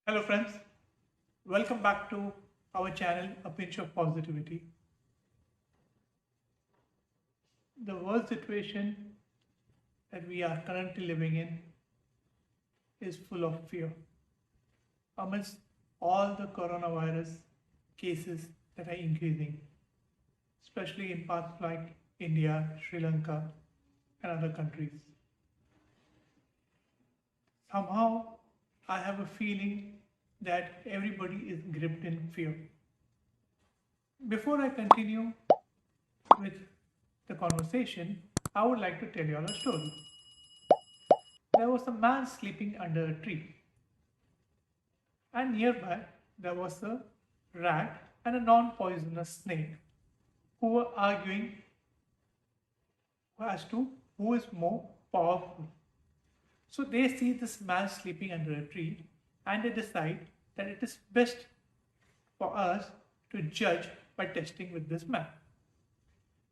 Hello friends, welcome back to our channel A Pinch of Positivity. The world situation that we are currently living in is full of fear. Amidst all the coronavirus cases that are increasing, especially in parts like India, Sri Lanka, and other countries. Somehow, I have a feeling that everybody is gripped in fear. Before I continue with the conversation, I would like to tell you all a story. There was a man sleeping under a tree, and nearby there was a rat and a non poisonous snake who were arguing as to who is more powerful. So they see this man sleeping under a tree and they decide that it is best for us to judge by testing with this man.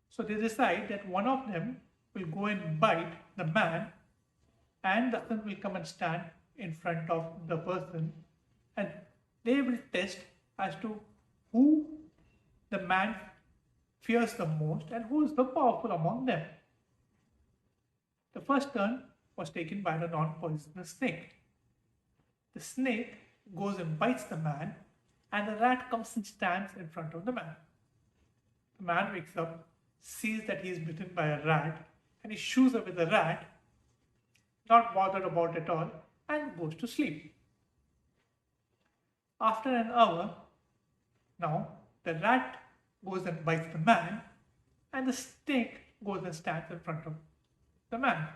So they decide that one of them will go and bite the man, and the other will come and stand in front of the person, and they will test as to who the man fears the most and who is the powerful among them. The first turn was taken by the non-poisonous snake. The snake goes and bites the man, and the rat comes and stands in front of the man. The man wakes up, sees that he is bitten by a rat, and he shoos away the rat, not bothered about it all, and goes to sleep. After an hour, now the rat goes and bites the man, and the snake goes and stands in front of the man.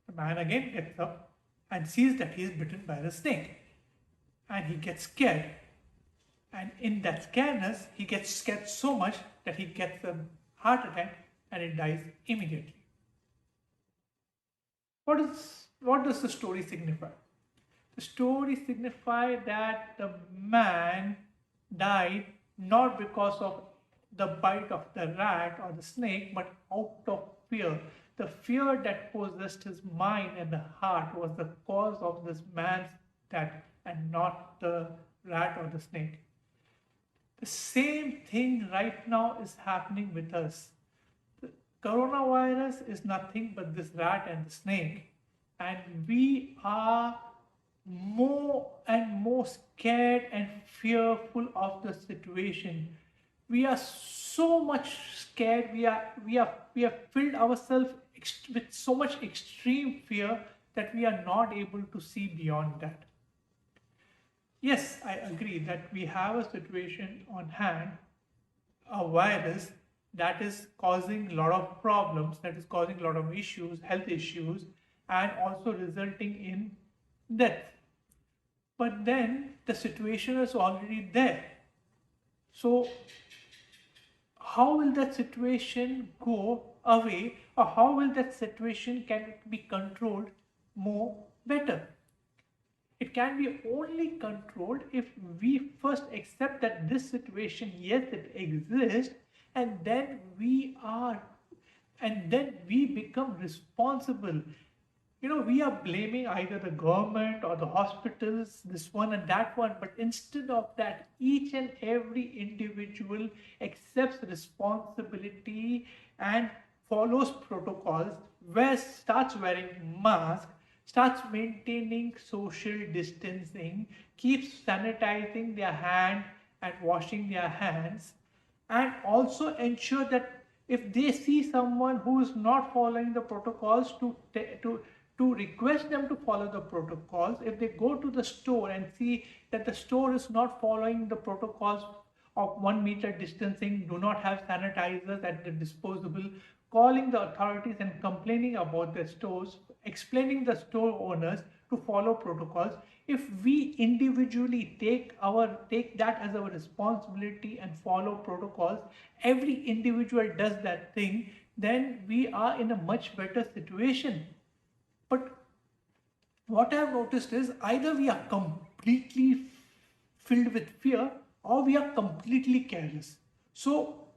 The man again gets up and sees that he is bitten by the snake, and he gets scared. And in that scaredness, he gets scared so much that he gets a heart attack and he dies immediately. What does the story signify? The story signifies that the man died not because of the bite of the rat or the snake, but out of fear. The fear that possessed his mind and the heart was the cause of this man's death and not the rat or the snake. The same thing right now is happening with us. The coronavirus is nothing but this rat and the snake, and we are more and more scared and fearful of the situation. We are so much scared. We have filled ourselves with so much extreme fear that we are not able to see beyond that. Yes, I agree that we have a situation on hand, a virus that is causing a lot of problems, that is causing a lot of issues, health issues, and also resulting in death. But then the situation is already there. So, how will that situation go away, or how will that situation can be controlled more better? It can be only controlled if we first accept that this situation, yes, it exists, and then we become responsible. We are blaming either the government or the hospitals, this one and that one, but instead of that, each and every individual accepts responsibility and follows protocols, starts wearing masks, starts maintaining social distancing, keeps sanitizing their hand and washing their hands, and also ensure that if they see someone who is not following the protocols, to request them to follow the protocols. If they go to the store and see that the store is not following the protocols of 1 meter distancing, do not have sanitizers at the disposable, calling the authorities and complaining about the stores, explaining the store owners to follow protocols. If we individually take that as our responsibility and follow protocols, every individual does that thing, then we are in a much better situation. But what I have noticed is either we are completely filled with fear or we are completely careless. So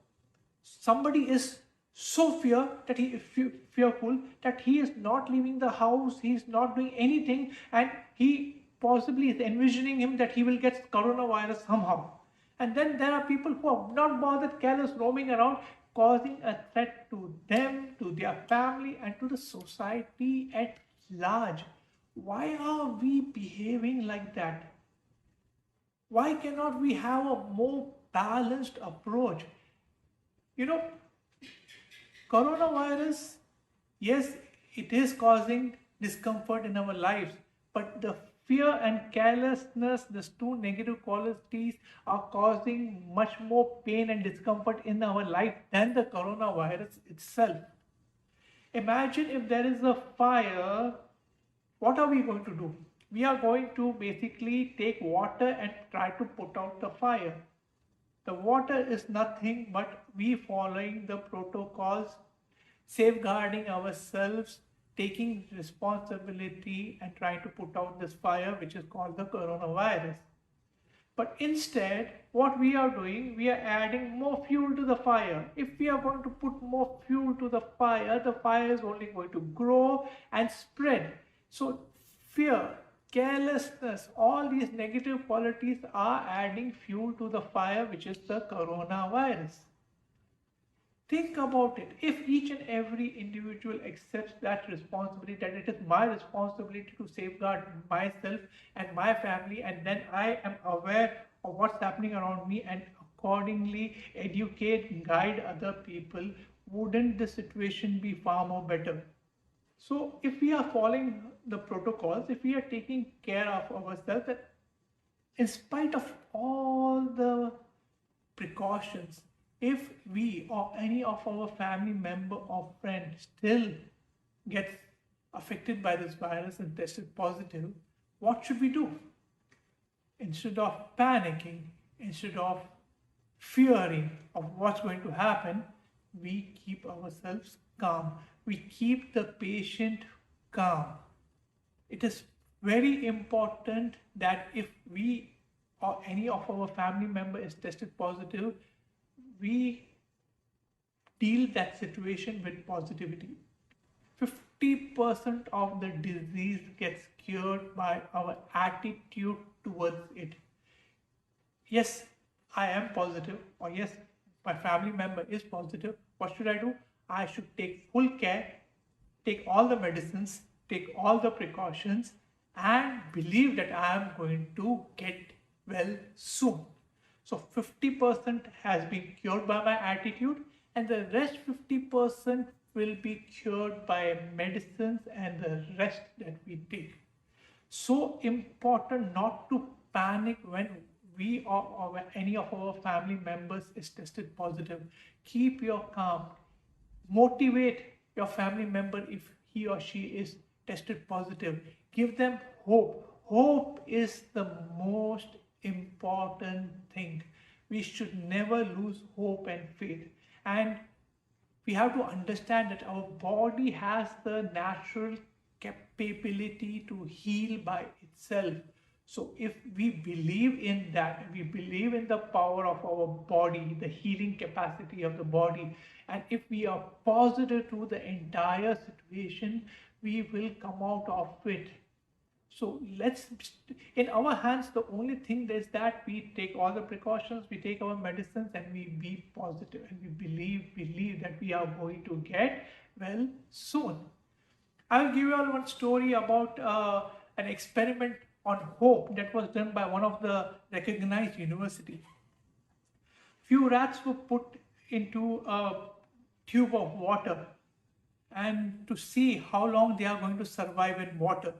somebody is so fearful that he is not leaving the house, he is not doing anything, and he possibly is envisioning him that he will get coronavirus somehow. And then there are people who are not bothered, careless, roaming around, causing a threat to them, to their family, and to the society at large. Why are we behaving like that? Why cannot we have a more balanced approach? You know, coronavirus, yes, it is causing discomfort in our lives, but the fear and carelessness, these two negative qualities, are causing much more pain and discomfort in our life than the coronavirus itself. Imagine if there is a fire, what are we going to do? We are going to basically take water and try to put out the fire. The water is nothing but we following the protocols, safeguarding ourselves, taking responsibility and trying to put out this fire which is called the coronavirus. But instead, what we are doing, we are adding more fuel to the fire. If we are going to put more fuel to the fire is only going to grow and spread. So fear, carelessness, all these negative qualities are adding fuel to the fire, which is the coronavirus. Think about it. If each and every individual accepts that responsibility, that it is my responsibility to safeguard myself and my family, and then I am aware of what's happening around me and accordingly educate, guide other people, wouldn't the situation be far more better? So if we are following the protocols, if we are taking care of ourselves, in spite of all the precautions, if we or any of our family member or friend still gets affected by this virus and tested positive, what should we do? Instead of panicking, instead of fearing of what's going to happen, we keep ourselves calm. We keep the patient calm. It is very important that if we or any of our family member is tested positive, we deal that situation with positivity. 50% of the disease gets cured by our attitude towards it. Yes, I am positive, or yes, my family member is positive. What should I do? I should take full care, take all the medicines, take all the precautions, and believe that I am going to get well soon. So 50% has been cured by my attitude, and the rest 50% will be cured by medicines and the rest that we take. So important not to panic when we or any of our family members is tested positive. Keep your calm. Motivate your family member if he or she is tested positive. Give them hope. Hope is the most important thing. We should never lose hope and faith. And we have to understand that our body has the natural capability to heal by itself. So if we believe in that, we believe in the power of our body, the healing capacity of the body, and if we are positive to the entire situation, we will come out of it. So in our hands, the only thing is that we take all the precautions, we take our medicines, and we be positive, and we believe that we are going to get well soon. I will give you all one story about an experiment on hope that was done by one of the recognized university. Few rats were put into a tube of water and to see how long they are going to survive in water.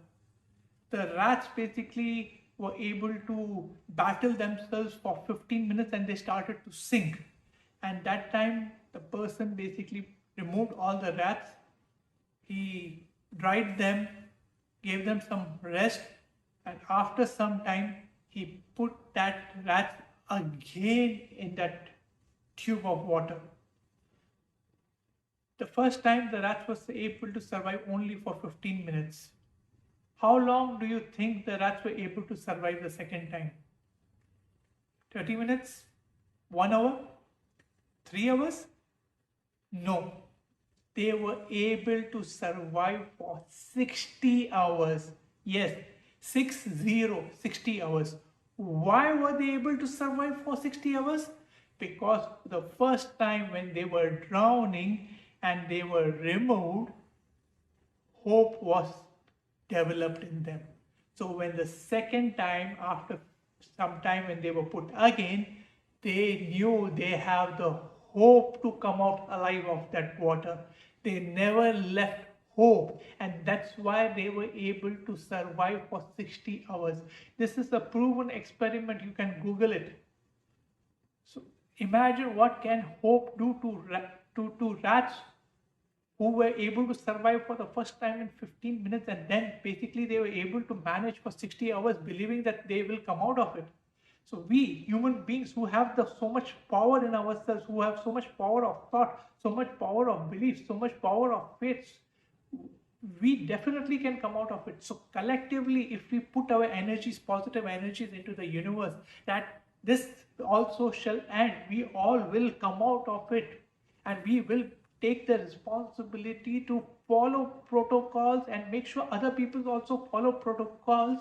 The rats basically were able to battle themselves for 15 minutes and they started to sink. And that time the person basically removed all the rats. He dried them, gave them some rest, and after some time he put that rat again in that tube of water. The first time the rat was able to survive only for 15 minutes. How long do you think the rats were able to survive the second time? 30 minutes? 1 hour? 3 hours? No. They were able to survive for 60 hours. Yes, 60 hours. Why were they able to survive for 60 hours? Because the first time when they were drowning and they were removed, hope was developed in them. So when the second time, after some time when they were put again, they knew they have the hope to come out alive of that water. They never left hope, and that's why they were able to survive for 60 hours. This is a proven experiment. You can Google it. So imagine what can hope do to rats who were able to survive for the first time in 15 minutes, and then basically they were able to manage for 60 hours believing that they will come out of it. So we human beings who have so much power in ourselves, who have so much power of thought, so much power of belief, so much power of faith, we definitely can come out of it. So collectively, if we put our energies, positive energies into the universe, that this also shall end, we all will come out of it, and we will take the responsibility to follow protocols and make sure other people also follow protocols.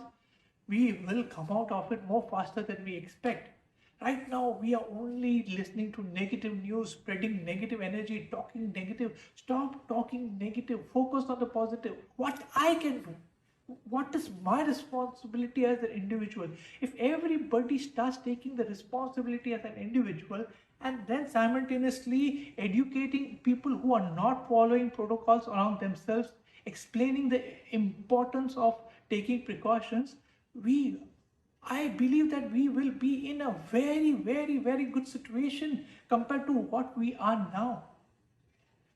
We will come out of it more faster than we expect. Right now, we are only listening to negative news, spreading negative energy, talking negative. Stop talking negative. Focus on the positive. What I can do. What is my responsibility as an individual? If everybody starts taking the responsibility as an individual and then simultaneously educating people who are not following protocols around themselves, explaining the importance of taking precautions, I believe that we will be in a very, very, very good situation compared to what we are now.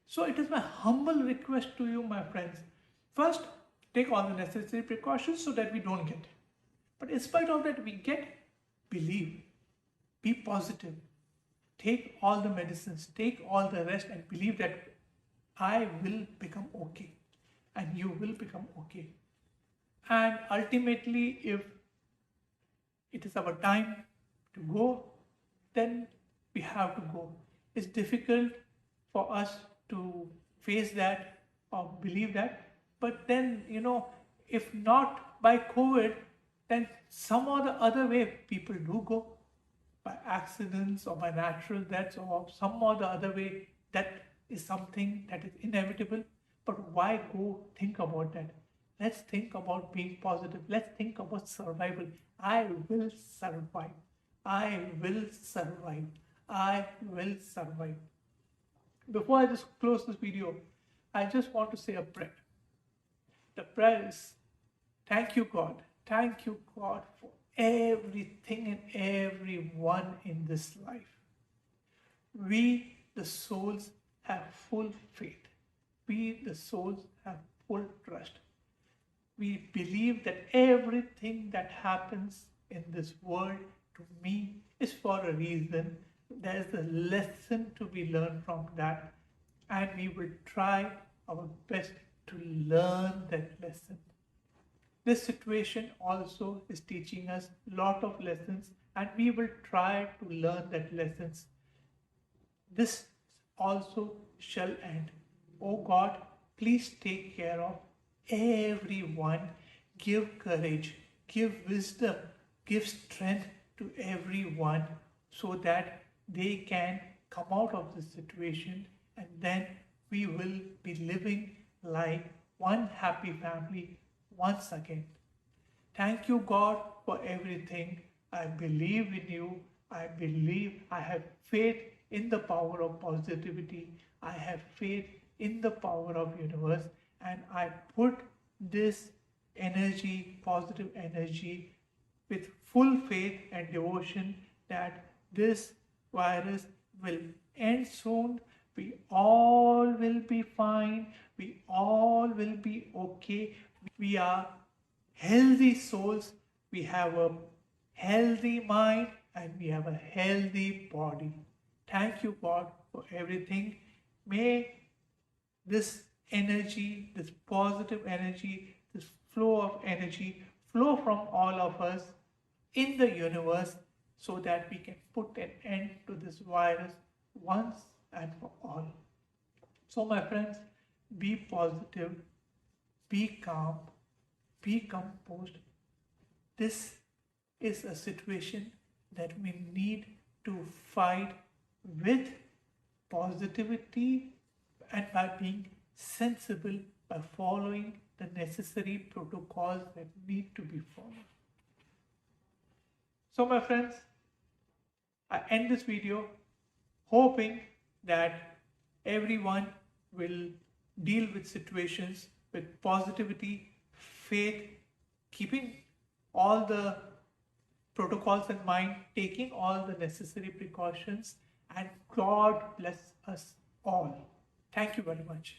So it is my humble request to you, my friends. First, take all the necessary precautions so that we don't get it. But in spite of that, we get, believe, be positive, take all the medicines, take all the rest, and believe that I will become okay and you will become okay. And ultimately, if it is our time to go, then we have to go. It's difficult for us to face that or believe that, but then, if not by COVID, then some or the other way people do go, by accidents or by natural deaths or some or the other way. That is something that is inevitable. But why go think about that? Let's think about being positive. Let's think about survival. I will survive. I will survive. I will survive. Before I just close this video, I just want to say a prayer. The prayer is, thank you, God. Thank you, God, for everything and everyone in this life. We, the souls, have full faith. We, the souls, have full trust. We believe that everything that happens in this world to me is for a reason. There is a lesson to be learned from that, and we will try our best to learn that lesson. This situation also is teaching us a lot of lessons, and we will try to learn that lessons. This also shall end. Oh God, please take care of everyone. Give courage, give wisdom, give strength to everyone so that they can come out of this situation, and then we will be living like one happy family once again. Thank you, God, for everything. I believe in you. I believe, I have faith in the power of positivity. I have faith in the power of universe, and I put this energy, positive energy, with full faith and devotion that this virus will end soon. We all will be fine. We all will be okay. We are healthy souls. We have a healthy mind and we have a healthy body. Thank you, God, for everything. May this energy, this positive energy, this flow of energy flow from all of us in the universe so that we can put an end to this virus once and for all. So, my friends, be positive, be calm, be composed, this is a situation that we need to fight with positivity and by being sensible, by following the necessary protocols that need to be followed. So my friends, I end this video hoping that everyone will deal with situations with positivity, faith, keeping all the protocols in mind, taking all the necessary precautions, and God bless us all. Thank you very much.